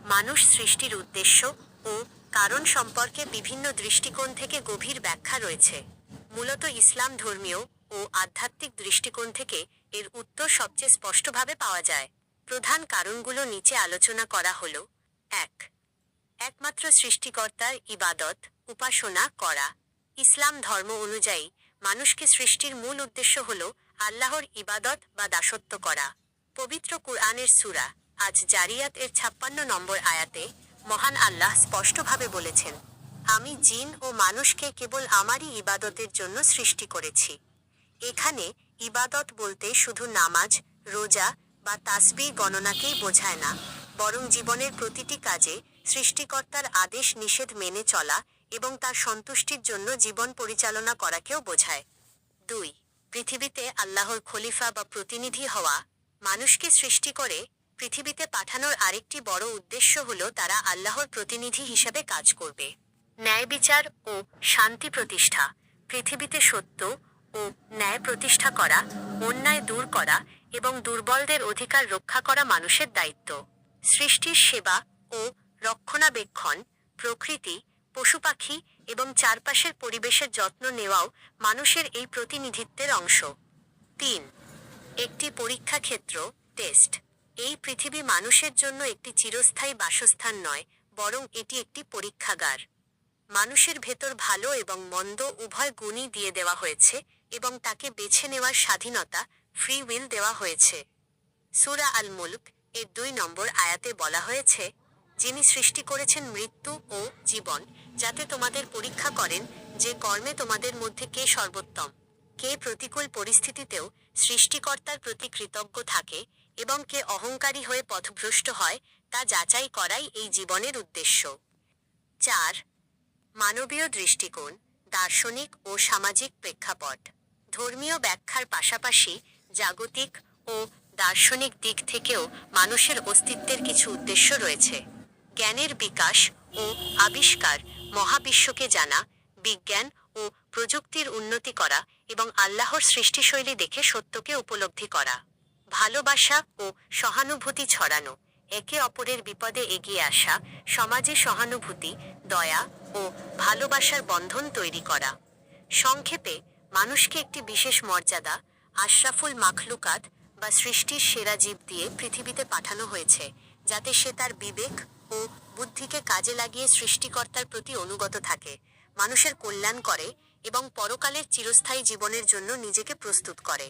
মানুষ সৃষ্টির উদ্দেশ্য ও কারণ সম্পর্কে বিভিন্ন দৃষ্টিকোণ থেকে গভীর ব্যাখ্যা রয়েছে। মূলত ইসলাম ধর্মীয় ও আধ্যাত্মিক দৃষ্টিকোণ থেকে এর উত্তর সবচেয়ে স্পষ্টভাবে পাওয়া যায়। প্রধান কারণগুলো নিচে আলোচনা করা হলো। ১. একমাত্র সৃষ্টিকর্তার ইবাদত উপাসনা করা। ইসলাম ধর্ম অনুযায়ী মানুষকে সৃষ্টির মূল উদ্দেশ্য হল আল্লাহর ইবাদত বা দাসত্ব করা। পবিত্র কুরআনের সূরা আজ জারিয়াত এর ৫৬ নম্বর আয়াতে মহান আল্লাহ স্পষ্টভাবে বলেছেন, আমি জিন ও মানুষকে কেবল আমারই ইবাদতের জন্য সৃষ্টি করেছি। এখানে ইবাদত বলতে শুধু নামাজ, রোজা বা তাসবিহ গণনাকেই বোঝায় না, বরং জীবনের প্রতিটি কাজে সৃষ্টিকর্তার আদেশ নিষেধ মেনে চলা এবং তার সন্তুষ্টির জন্য জীবন পরিচালনা করাকেও বোঝায়। ২. পৃথিবীতে আল্লাহর খলিফা বা প্রতিনিধি হওয়া। মানুষকে সৃষ্টি করে পৃথিবীতে পাঠানোর আরেকটি বড় উদ্দেশ্য হল তারা আল্লাহর প্রতিনিধি হিসেবে কাজ করবে। ন্যায় বিচার ও শান্তি প্রতিষ্ঠা। পৃথিবীতে সত্য ও ন্যায় প্রতিষ্ঠা করা, অন্যায় দূর করা এবং দুর্বলদের অধিকার রক্ষা করা মানুষের দায়িত্ব। সৃষ্টির সেবা ও রক্ষণাবেক্ষণ, প্রকৃতি, পশুপাখি এবং চারপাশের পরিবেশের যত্ন নেওয়াও মানুষের এই প্রতিনিধিত্বের অংশ। ৩. একটি পরীক্ষা ক্ষেত্র, টেস্ট। এই পৃথিবী মানুষের জন্য একটি চিরস্থায়ী বাসস্থান নয়, বরং এটি একটি পরীক্ষাগার। মানুষের ভেতর ভালো এবং মন্দ উভয় গুণই দিয়ে দেওয়া হয়েছে এবং তাকে বেছে নেওয়ার স্বাধীনতা, ফ্রি উইল দেওয়া হয়েছে। সূরা আল মুলক এর ২ নম্বর আয়াতে বলা হয়েছে, যিনি সৃষ্টি করেছেন মৃত্যু ও জীবন, যাতে তোমাদের পরীক্ষা করেন যে কর্মে তোমাদের মধ্যে কে সর্বোত্তম, কে প্রতিকূল পরিস্থিতিতেও সৃষ্টিকর্তার প্রতি কৃতজ্ঞ থাকে এবং কে অহংকারী হয়ে পথভ্রষ্ট হয়, তা যাচাই করাই এই জীবনের উদ্দেশ্য। ৪. মানবীয় দৃষ্টিকোণ, দার্শনিক ও সামাজিক প্রেক্ষাপট। ধর্মীয় ব্যাখ্যার পাশাপাশি জাগতিক ও দার্শনিক দিক থেকেও মানুষের অস্তিত্বের কিছু উদ্দেশ্য রয়েছে। জ্ঞানের বিকাশ ও আবিষ্কার, মহাবিশ্বকে জানা, বিজ্ঞান ও প্রযুক্তির উন্নতি করা এবং আল্লাহর সৃষ্টিশৈলী দেখে সত্যকে উপলব্ধি করা। ভালোবাসা ও সহানুভূতি ছড়ানো, একে অপরের বিপদে এগিয়ে আসা, সমাজে সহানুভূতি, দয়া ও ভালোবাসার বন্ধন তৈরি করা। সংক্ষেপে, মানুষকে একটি বিশেষ মর্যাদা, আশরাফুল মাখলুকাত বা সৃষ্টির সেরা জীব দিয়ে পৃথিবীতে পাঠানো হয়েছে, যাতে সে তার বিবেক ও বুদ্ধিকে কাজে লাগিয়ে সৃষ্টিকর্তার প্রতি অনুগত থাকে, মানুষের কল্যাণ করে এবং পরকালের চিরস্থায়ী জীবনের জন্য নিজেকে প্রস্তুত করে।